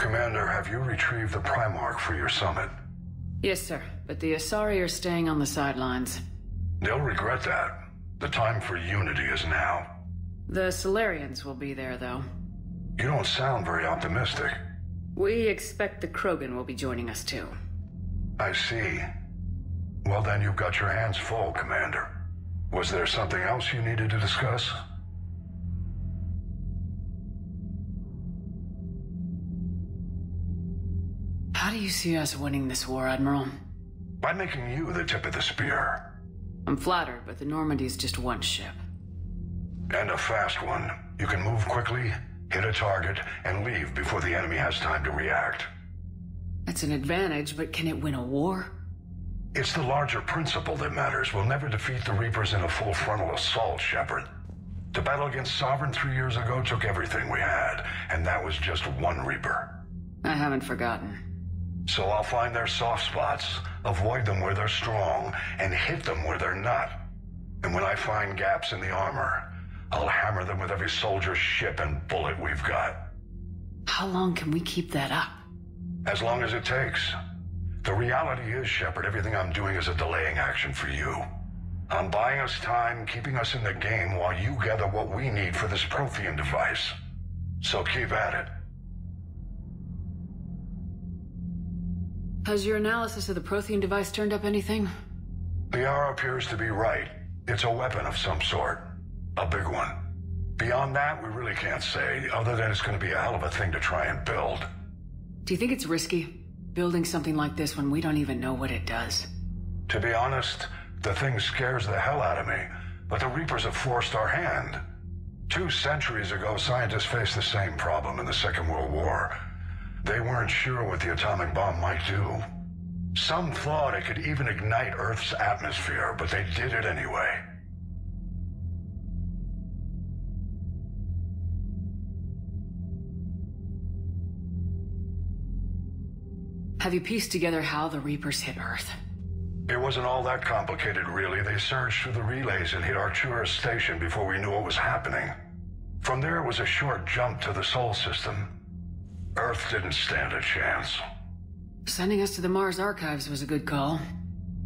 Commander, have you retrieved the Primarch for your summit? Yes, sir, but the Asari are staying on the sidelines. They'll regret that. The time for unity is now. The Solarians will be there, though. You don't sound very optimistic. We expect the Krogan will be joining us, too. I see. Well, then you've got your hands full, Commander. Was there something else you needed to discuss? How do you see us winning this war, Admiral? By making you the tip of the spear. I'm flattered, but the Normandy is just one ship. And a fast one. You can move quickly, hit a target, and leave before the enemy has time to react. That's an advantage, but can it win a war? It's the larger principle that matters. We'll never defeat the Reapers in a full frontal assault, Shepard. To battle against Sovereign 3 years ago took everything we had, and that was just one Reaper. I haven't forgotten. So I'll find their soft spots, avoid them where they're strong, and hit them where they're not. And when I find gaps in the armor, I'll hammer them with every soldier, ship, and bullet we've got. How long can we keep that up? As long as it takes. The reality is, Shepard, everything I'm doing is a delaying action for you. I'm buying us time, keeping us in the game while you gather what we need for this Prothean device. So keep at it. Has your analysis of the Prothean device turned up anything? Liara appears to be right. It's a weapon of some sort. A big one. Beyond that, we really can't say, other than it's going to be a hell of a thing to try and build. Do you think it's risky? Building something like this when we don't even know what it does? To be honest, the thing scares the hell out of me, but the Reapers have forced our hand. 2 centuries ago, scientists faced the same problem in the Second World War. They weren't sure what the atomic bomb might do. Some thought it could even ignite Earth's atmosphere, but they did it anyway. Have you pieced together how the Reapers hit Earth? It wasn't all that complicated, really. They surged through the relays and hit Artura's station before we knew what was happening. From there, it was a short jump to the Sol system. Earth didn't stand a chance. Sending us to the Mars archives was a good call.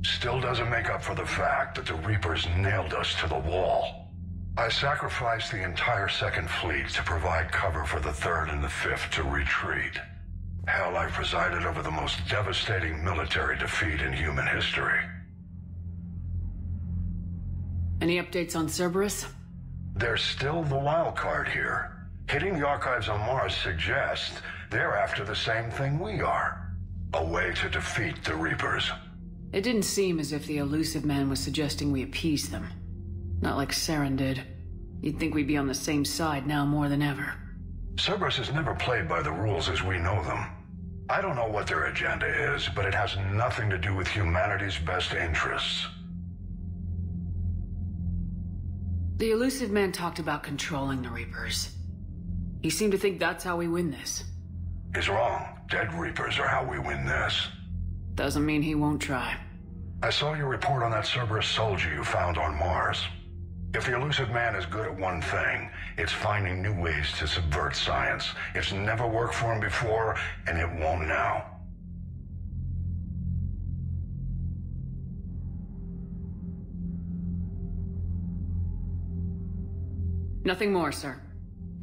Still doesn't make up for the fact that the Reapers nailed us to the wall. I sacrificed the entire Second Fleet to provide cover for the Third and the Fifth to retreat. Hell, I presided over the most devastating military defeat in human history. Any updates on Cerberus? They're still the wild card here. Hitting the archives on Mars suggests they're after the same thing we are. A way to defeat the Reapers. It didn't seem as if the elusive man was suggesting we appease them. Not like Saren did. You'd think we'd be on the same side now more than ever. Cerberus has never played by the rules as we know them. I don't know what their agenda is, but it has nothing to do with humanity's best interests. The elusive man talked about controlling the Reapers. He seemed to think that's how we win this. He's wrong. Dead Reapers are how we win this. Doesn't mean he won't try. I saw your report on that Cerberus soldier you found on Mars. If the elusive man is good at one thing, it's finding new ways to subvert science. It's never worked for him before, and it won't now. Nothing more, sir.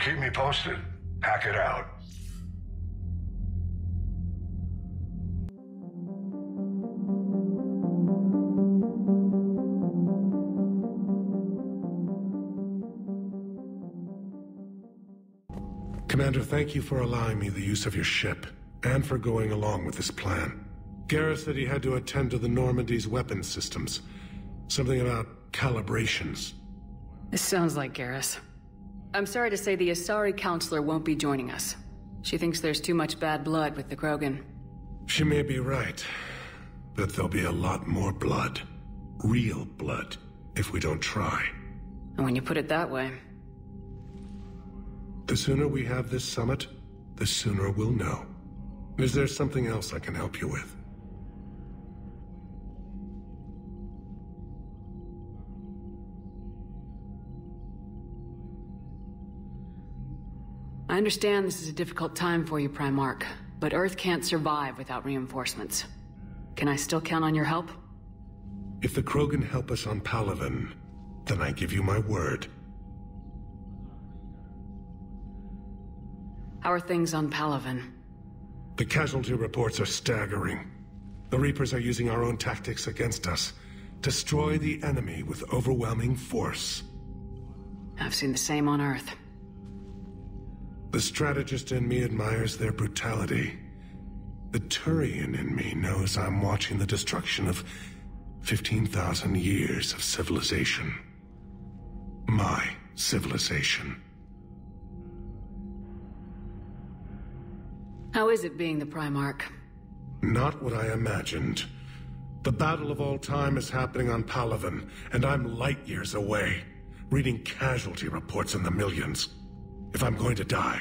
Keep me posted. Hackett out. Commander, thank you for allowing me the use of your ship, and for going along with this plan. Garrus said he had to attend to the Normandy's weapons systems. Something about calibrations. This sounds like Garrus. I'm sorry to say the Asari counselor won't be joining us. She thinks there's too much bad blood with the Krogan. She may be right, but there'll be a lot more blood. Real blood, if we don't try. And when you put it that way... The sooner we have this summit, the sooner we'll know. Is there something else I can help you with? I understand this is a difficult time for you, Primarch, but Earth can't survive without reinforcements. Can I still count on your help? If the Krogan help us on Palaven, then I give you my word. How are things on Palaven? The casualty reports are staggering. The Reapers are using our own tactics against us. Destroy the enemy with overwhelming force. I've seen the same on Earth. The strategist in me admires their brutality. The Turian in me knows I'm watching the destruction of 15,000 years of civilization. My civilization. How is it being the Primarch? Not what I imagined. The battle of all time is happening on Palaven, and I'm light years away, reading casualty reports in the millions. If I'm going to die,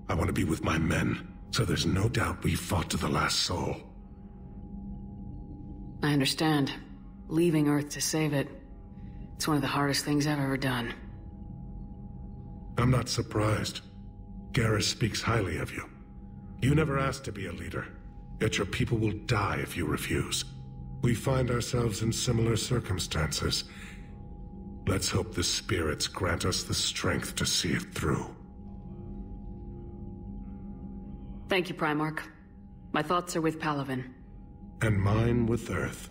I want to be with my men, so there's no doubt we fought to the last soul. I understand. Leaving Earth to save it. It's one of the hardest things I've ever done. I'm not surprised. Garrus speaks highly of you. You never asked to be a leader, yet your people will die if you refuse. We find ourselves in similar circumstances. Let's hope the spirits grant us the strength to see it through. Thank you, Primarch. My thoughts are with Palaven. And mine with Earth.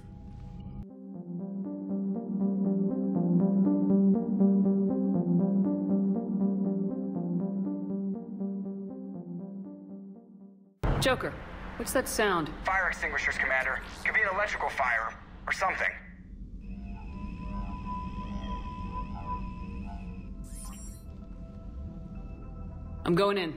Joker, what's that sound? Fire extinguishers, Commander. Could be an electrical fire, or something. I'm going in.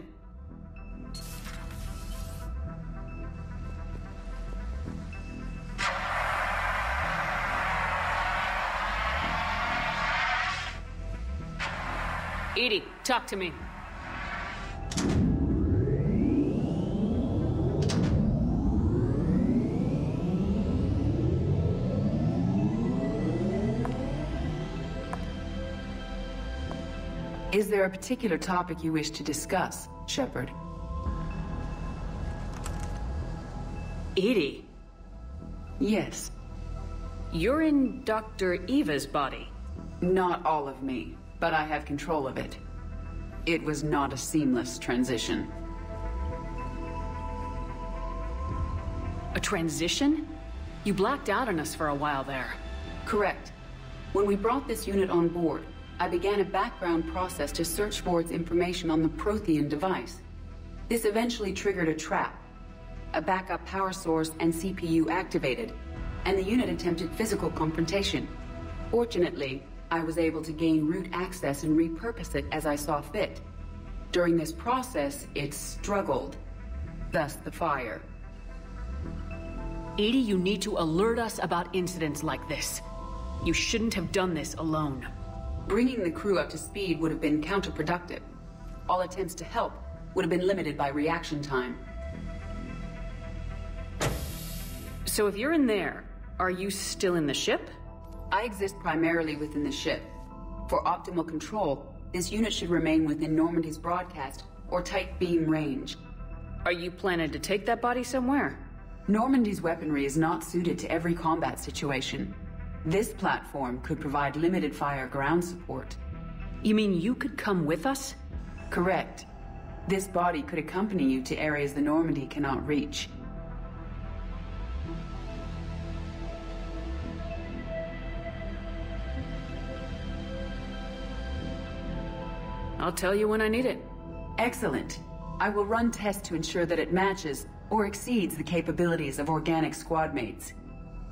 EDI, talk to me. Is there a particular topic you wish to discuss, Shepard? EDI? Yes. You're in Dr. Eva's body. Not all of me, but I have control of it. It was not a seamless transition. A transition? You blacked out on us for a while there. Correct. When we brought this unit on board, I began a background process to search for its information on the Prothean device. This eventually triggered a trap. A backup power source and CPU activated, and the unit attempted physical confrontation. Fortunately, I was able to gain root access and repurpose it as I saw fit. During this process, it struggled. Thus the fire. EDI, you need to alert us about incidents like this. You shouldn't have done this alone. Bringing the crew up to speed would have been counterproductive. All attempts to help would have been limited by reaction time. So if you're in there, are you still in the ship? I exist primarily within the ship. For optimal control, this unit should remain within Normandy's broadcast or tight beam range. Are you planning to take that body somewhere? Normandy's weaponry is not suited to every combat situation. This platform could provide limited fire ground support. You mean you could come with us? Correct. This body could accompany you to areas the Normandy cannot reach. I'll tell you when I need it. Excellent. I will run tests to ensure that it matches or exceeds the capabilities of organic squad mates.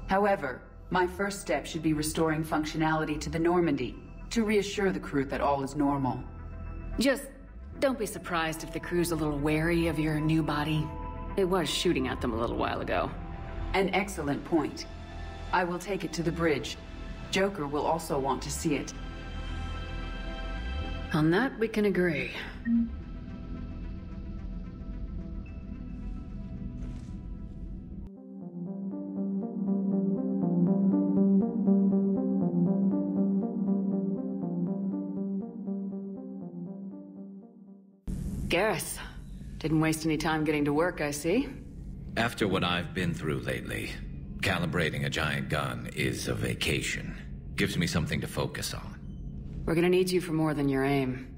However, my first step should be restoring functionality to the Normandy to reassure the crew that all is normal. Just don't be surprised if the crew's a little wary of your new body. It was shooting at them a little while ago. An excellent point. I will take it to the bridge. Joker will also want to see it. On that, we can agree. Garrus. Didn't waste any time getting to work, I see. After what I've been through lately, calibrating a giant gun is a vacation. Gives me something to focus on. We're gonna need you for more than your aim.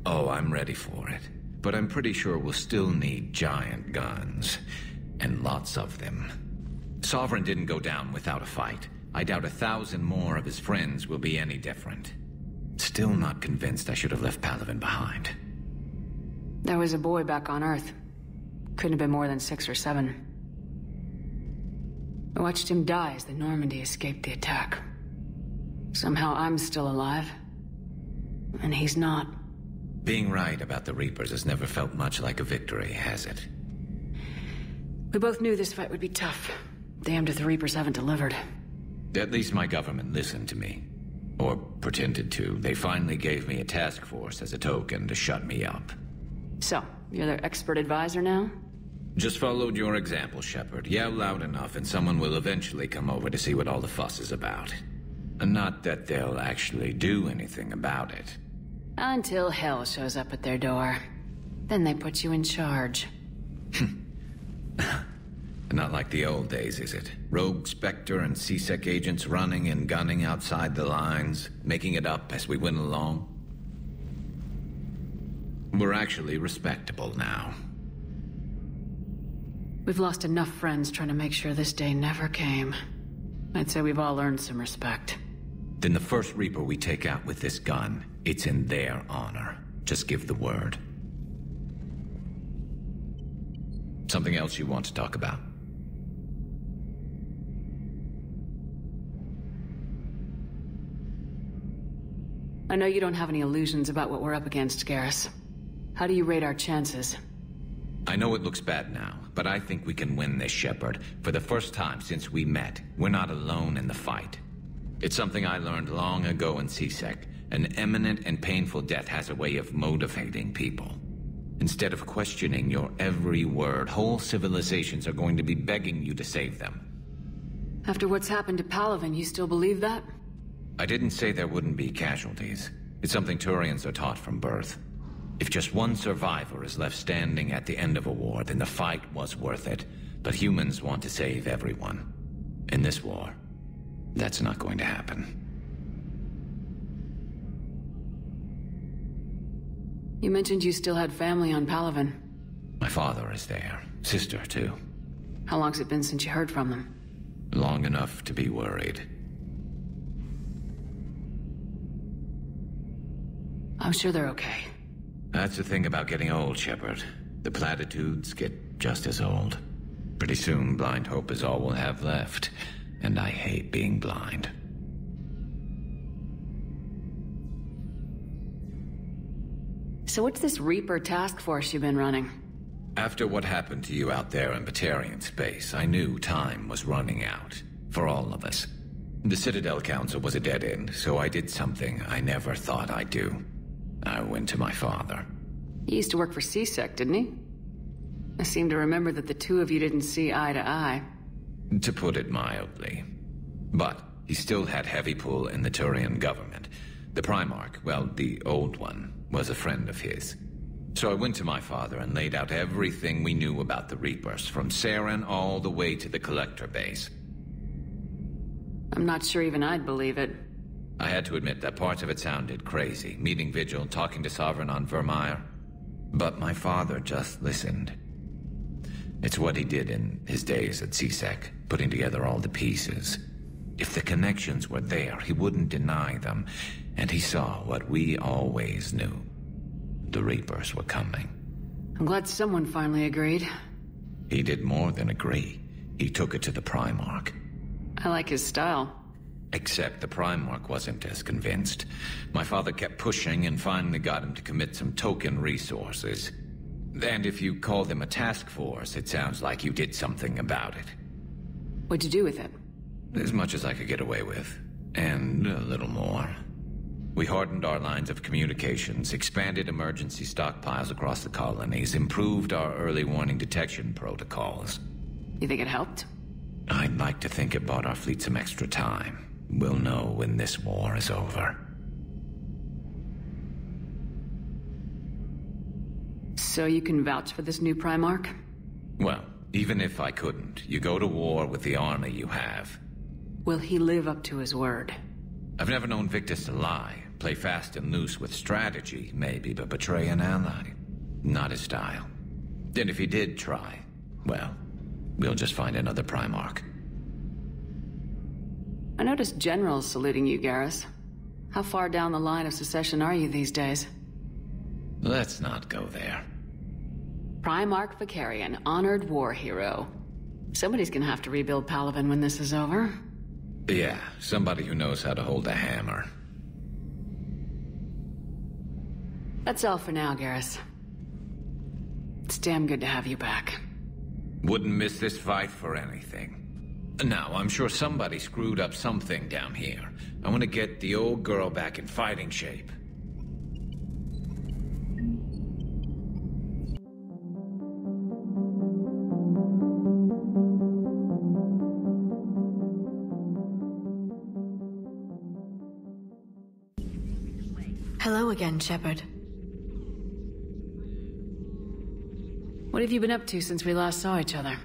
Oh, I'm ready for it. But I'm pretty sure we'll still need giant guns. And lots of them. Sovereign didn't go down without a fight. I doubt 1,000 more of his friends will be any different. Still not convinced I should have left Palaven behind. There was a boy back on Earth. Couldn't have been more than 6 or 7. I watched him die as the Normandy escaped the attack. Somehow I'm still alive. And he's not. Being right about the Reapers has never felt much like a victory, has it? We both knew this fight would be tough. Damned if the Reapers haven't delivered. At least my government listened to me. Or pretended to. They finally gave me a task force as a token to shut me up. So, you're their expert advisor now? Just followed your example, Shepard. Yell loud enough and someone will eventually come over to see what all the fuss is about. Not that they'll actually do anything about it. Until hell shows up at their door. Then they put you in charge. Not like the old days, is it? Rogue Spectre and C-Sec agents running and gunning outside the lines, making it up as we went along. We're actually respectable now. We've lost enough friends trying to make sure this day never came. I'd say we've all earned some respect. Then the first Reaper we take out with this gun, it's in their honor. Just give the word. Something else you want to talk about? I know you don't have any illusions about what we're up against, Garrus. How do you rate our chances? I know it looks bad now, but I think we can win this, Shepard. For the first time since we met, we're not alone in the fight. It's something I learned long ago in C-Sec. An imminent and painful death has a way of motivating people. Instead of questioning your every word, whole civilizations are going to be begging you to save them. After what's happened to Palaven, you still believe that? I didn't say there wouldn't be casualties. It's something Turians are taught from birth. If just one survivor is left standing at the end of a war, then the fight was worth it. But humans want to save everyone. In this war, that's not going to happen. You mentioned you still had family on Palaven. My father is there. Sister, too. How long's it been since you heard from them? Long enough to be worried. I'm sure they're okay. That's the thing about getting old, Shepard. The platitudes get just as old. Pretty soon, blind hope is all we'll have left. And I hate being blind. So what's this Reaper task force you've been running? After what happened to you out there in Batarian space, I knew time was running out. For all of us. The Citadel Council was a dead end, so I did something I never thought I'd do. I went to my father. He used to work for C-Sec, didn't he? I seem to remember that the two of you didn't see eye to eye. To put it mildly. But he still had heavy pull in the Turian government. The Primarch, well, the old one, was a friend of his. So I went to my father and laid out everything we knew about the Reapers, from Saren all the way to the Collector base. I'm not sure even I'd believe it. I had to admit that parts of it sounded crazy, meeting Vigil, talking to Sovereign on Vermeer. But my father just listened. It's what he did in his days at C-Sec, putting together all the pieces. If the connections were there, he wouldn't deny them, and he saw what we always knew. The Reapers were coming. I'm glad someone finally agreed. He did more than agree. He took it to the Primarch. I like his style. Except the Primarch wasn't as convinced. My father kept pushing and finally got him to commit some token resources. And if you call them a task force, it sounds like you did something about it. What'd you do with it? As much as I could get away with. And a little more. We hardened our lines of communications, expanded emergency stockpiles across the colonies, improved our early warning detection protocols. You think it helped? I'd like to think it bought our fleet some extra time. We'll know when this war is over. So you can vouch for this new Primarch? Well, even if I couldn't, you go to war with the army you have. Will he live up to his word? I've never known Victus to lie. Play fast and loose with strategy, maybe, but betray an ally. Not his style. And if he did try, well, we'll just find another Primarch. I noticed generals saluting you, Garrus. How far down the line of succession are you these days? Let's not go there. Primarch Vicarian, honored war hero. Somebody's gonna have to rebuild Palaven when this is over. Yeah, somebody who knows how to hold a hammer. That's all for now, Garrus. It's damn good to have you back. Wouldn't miss this fight for anything. Now, I'm sure somebody screwed up something down here. I want to get the old girl back in fighting shape. Hello again, Shepard. What have you been up to since we last saw each other?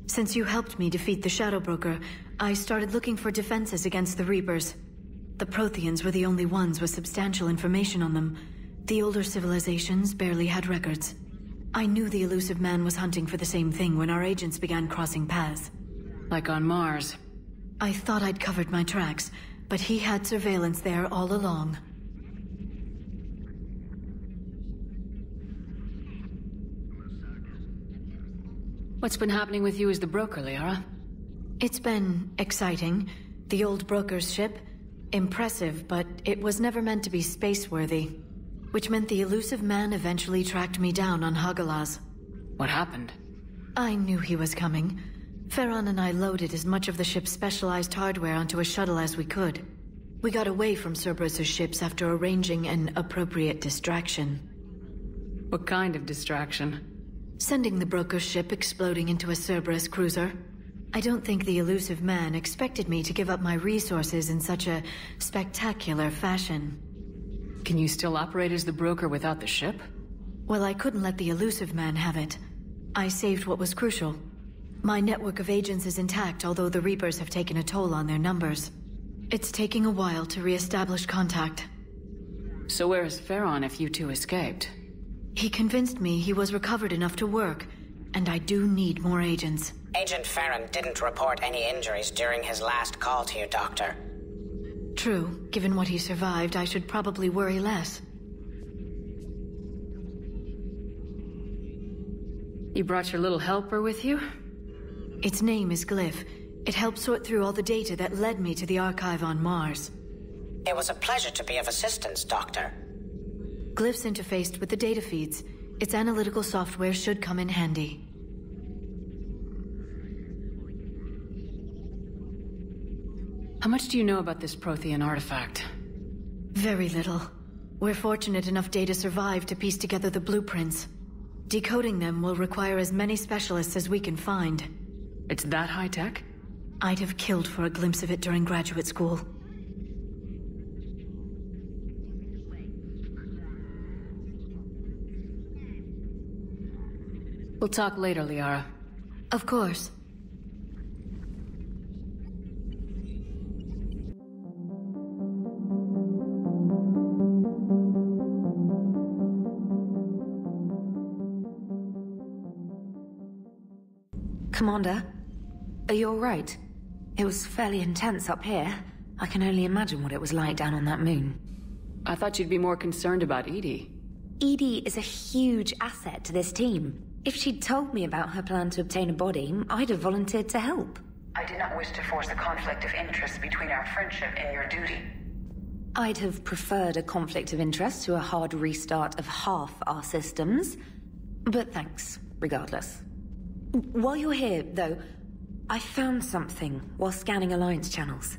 Since you helped me defeat the Shadow Broker, I started looking for defenses against the Reapers. The Protheans were the only ones with substantial information on them. The older civilizations barely had records. I knew the elusive man was hunting for the same thing when our agents began crossing paths. Like on Mars. I thought I'd covered my tracks, but he had surveillance there all along. What's been happening with you as the broker, Liara? It's been exciting. The old broker's ship, impressive, but it was never meant to be space-worthy. Which meant the elusive man eventually tracked me down on Hagalaz. What happened? I knew he was coming. Farron and I loaded as much of the ship's specialized hardware onto a shuttle as we could. We got away from Cerberus's ships after arranging an appropriate distraction. What kind of distraction? Sending the broker's ship exploding into a Cerberus cruiser. I don't think the elusive man expected me to give up my resources in such a spectacular fashion. Can you still operate as the broker without the ship? Well, I couldn't let the elusive man have it. I saved what was crucial. My network of agents is intact, although the Reapers have taken a toll on their numbers. It's taking a while to re-establish contact. So where is Farron if you two escaped? He convinced me he was recovered enough to work, and I do need more agents. Agent Farron didn't report any injuries during his last call to you, Doctor. True. Given what he survived, I should probably worry less. You brought your little helper with you? Its name is Glyph. It helped sort through all the data that led me to the archive on Mars. It was a pleasure to be of assistance, Doctor. Glyph's interfaced with the data feeds. Its analytical software should come in handy. How much do you know about this Prothean artifact? Very little. We're fortunate enough data survived to piece together the blueprints. Decoding them will require as many specialists as we can find. It's that high-tech? I'd have killed for a glimpse of it during graduate school. We'll talk later, Liara. Of course. Commander, are you all right? It was fairly intense up here. I can only imagine what it was like down on that moon. I thought you'd be more concerned about Edie. Edie is a huge asset to this team. If she'd told me about her plan to obtain a body, I'd have volunteered to help. I did not wish to force a conflict of interest between our friendship and your duty. I'd have preferred a conflict of interest to a hard restart of half our systems. But thanks, regardless. While you're here, though, I found something while scanning Alliance channels.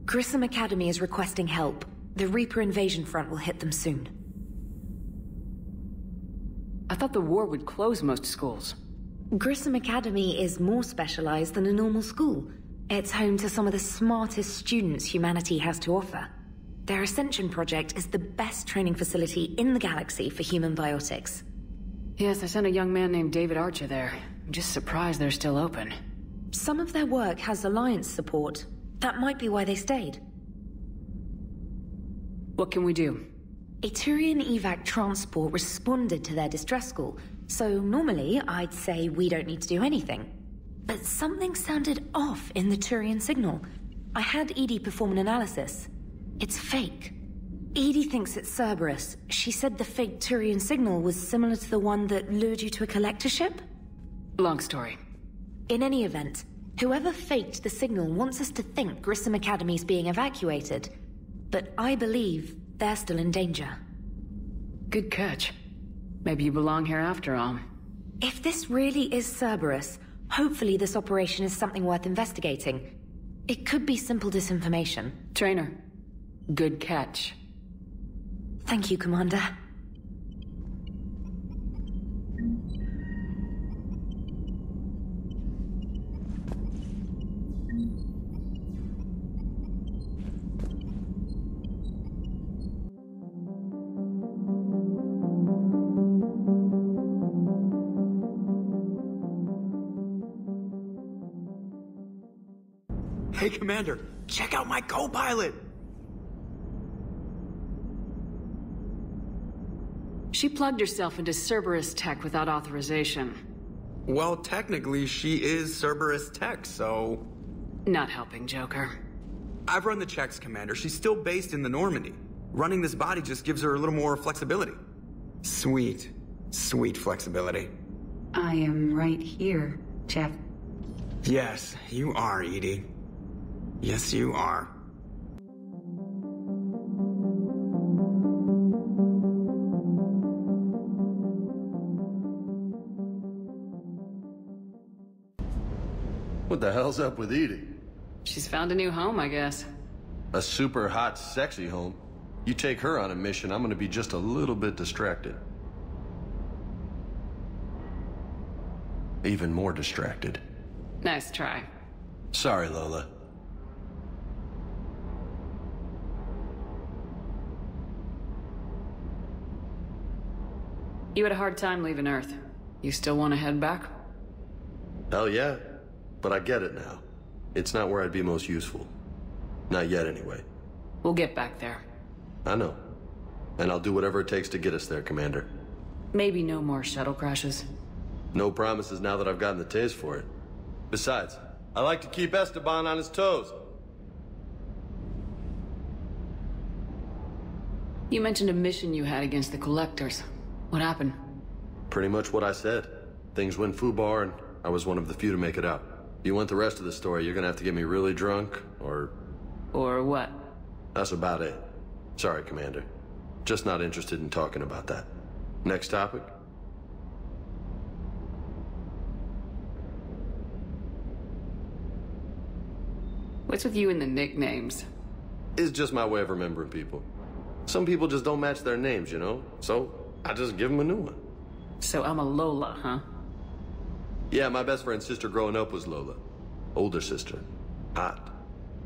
Grissom Academy is requesting help. The Reaper invasion front will hit them soon. I thought the war would close most schools. Grissom Academy is more specialized than a normal school. It's home to some of the smartest students humanity has to offer. Their Ascension project is the best training facility in the galaxy for human biotics. Yes, I sent a young man named David Archer there. I'm just surprised they're still open. Some of their work has Alliance support. That might be why they stayed. What can we do? A Turian evac transport responded to their distress call, so normally I'd say we don't need to do anything. But something sounded off in the Turian signal. I had Edie perform an analysis. It's fake. Edie thinks it's Cerberus. She said the fake Turian signal was similar to the one that lured you to a collector ship? Long story. In any event, whoever faked the signal wants us to think Grissom Academy's being evacuated. But I believe they're still in danger. Good catch. Maybe you belong here after all. If this really is Cerberus, hopefully this operation is something worth investigating. It could be simple disinformation. Traynor, good catch. Thank you, Commander. Hey, Commander, check out my co-pilot! She plugged herself into Cerberus tech without authorization. Well, technically, she is Cerberus tech, so... Not helping, Joker. I've run the checks, Commander. She's still based in the Normandy. Running this body just gives her a little more flexibility. Sweet, sweet flexibility. I am right here, Jeff. Yes, you are, Edie. Yes, you are. What the hell's up with Edie? She's found a new home, I guess. A super hot, sexy home. You take her on a mission, I'm gonna be just a little bit distracted. Even more distracted. Nice try. Sorry, Lola. You had a hard time leaving Earth. You still want to head back? Hell yeah. But I get it now. It's not where I'd be most useful. Not yet, anyway. We'll get back there. I know. And I'll do whatever it takes to get us there, Commander. Maybe no more shuttle crashes. No promises now that I've gotten the taste for it. Besides, I like to keep Esteban on his toes. You mentioned a mission you had against the Collectors. What happened? Pretty much what I said. Things went foobar, and I was one of the few to make it out. If you want the rest of the story, you're gonna have to get me really drunk, or... Or what? That's about it. Sorry, Commander. Just not interested in talking about that. Next topic? What's with you and the nicknames? It's just my way of remembering people. Some people just don't match their names, you know? So, I just give them a new one. So I'm a Lola, huh? Yeah, my best friend's sister growing up was Lola. Older sister. Hot.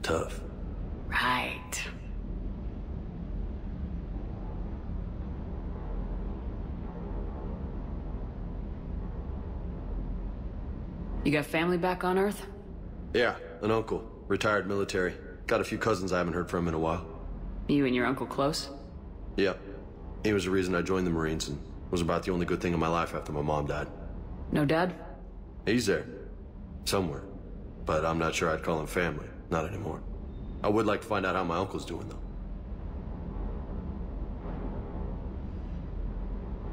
Tough. Right. You got family back on Earth? Yeah, an uncle. Retired military. Got a few cousins I haven't heard from in a while. You and your uncle close? Yep. He was the reason I joined the Marines and was about the only good thing in my life after my mom died. No dad? He's there. Somewhere. But I'm not sure I'd call him family. Not anymore. I would like to find out how my uncle's doing, though.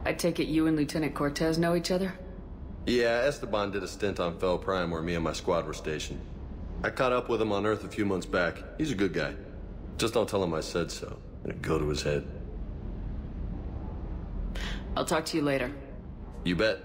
I take it you and Lieutenant Cortez know each other? Yeah, Esteban did a stint on Fel Prime where me and my squad were stationed. I caught up with him on Earth a few months back. He's a good guy. Just don't tell him I said so. It'd go to his head. I'll talk to you later. You bet.